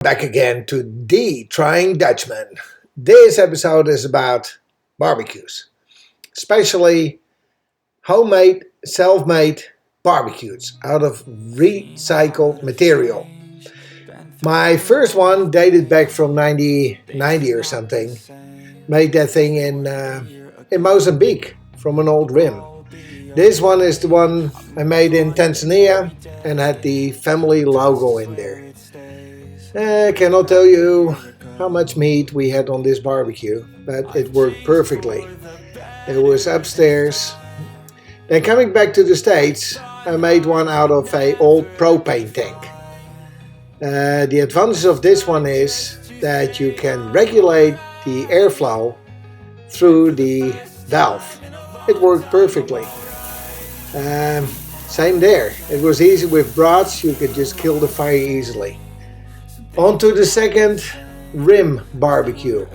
Back again to the Trying Dutchman. This episode is about barbecues, especially homemade, self-made barbecues out of recycled material. My first one dated back from 1990 or something. Made that thing in Mozambique from an old rim. This one is the one I made in Tanzania and had the family logo in there. I cannot tell you how much meat we had on this barbecue, but it worked perfectly. It was upstairs. Then coming back to the States, I made one out of an old propane tank. The advantage of this one is that you can regulate the airflow through the valve. It worked perfectly. Same there. It was easy with brats, you could just kill the fire easily. On to the second rim barbecue.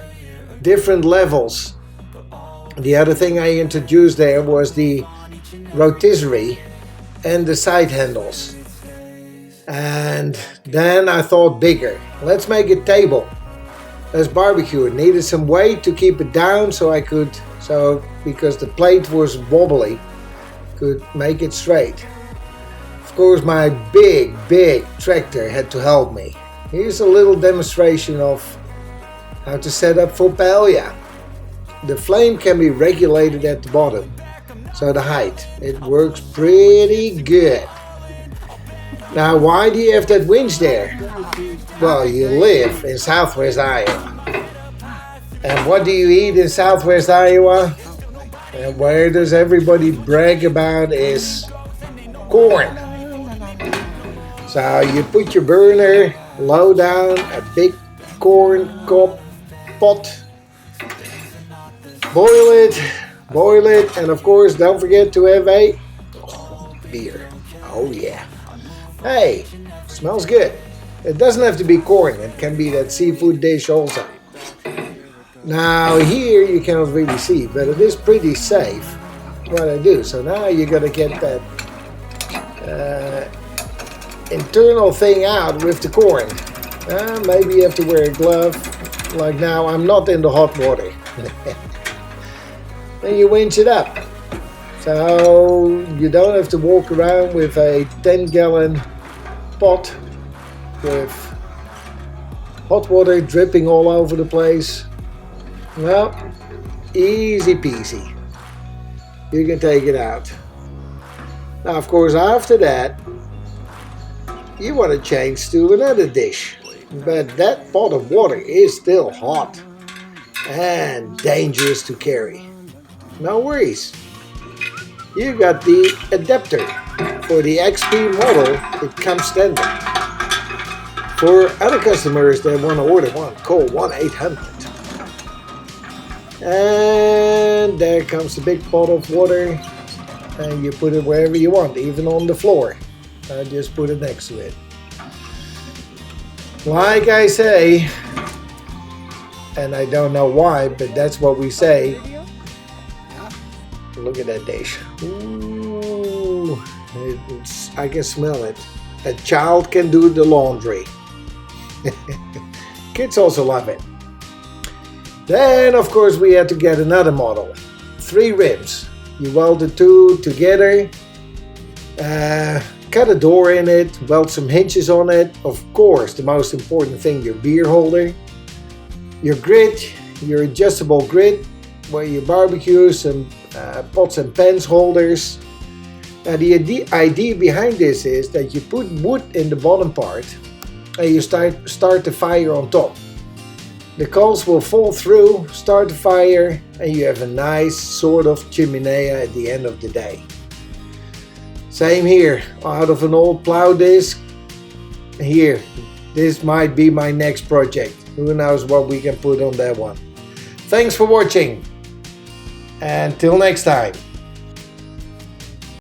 Different levels. The other thing I introduced there was the rotisserie and the side handles. And then I thought bigger. Let's make a table. Let's barbecue. It needed some weight to keep it down because the plate was wobbly, could make it straight. Of course, my big tractor had to help me. Here's a little demonstration of how to set up for paella. The flame can be regulated at the bottom, so the height. It works pretty good. Now, why do you have that winch there? Well, you live in Southwest Iowa. And what do you eat in Southwest Iowa? And where does everybody brag about is corn. So you put your burner low down, a big corn cob pot, boil it, and of course don't forget to have a beer. Oh yeah. Hey, smells good. It doesn't have to be corn, it can be that seafood dish also. Now here you cannot really see, but it is pretty safe what I do. So now you gotta get that internal thing out with the corn. Maybe you have to wear a glove. Like now, I'm not in the hot water. Then you winch it up. So you don't have to walk around with a 10-gallon pot with hot water dripping all over the place. Well, easy peasy. You can take it out. Now, of course, after that, you want to change to another dish. But that pot of water is still hot and dangerous to carry. No worries. You got the adapter for the XP model. It comes standard. For other customers that want to order one, call 1-800. And there comes the big pot of water, and you put it wherever you want, even on the floor. I just put it next to it. Like I say, and I don't know why, but that's what we say. Look at that dish. Ooh, I can smell it. A child can do the laundry. Kids also love it. Then, of course, we had to get another model. 3 ribs. You weld the two together. Cut a door in it, weld some hinges on it. Of course, the most important thing, your beer holder. Your grid, your adjustable grid, where you barbecue, some pots and pans holders. Now the idea behind this is that you put wood in the bottom part and you start the fire on top. The coals will fall through, start the fire, and you have a nice sort of chimney at the end of the day. Same here, out of an old plow disc. Here, this might be my next project. Who knows what we can put on that one. Thanks for watching. Until next time.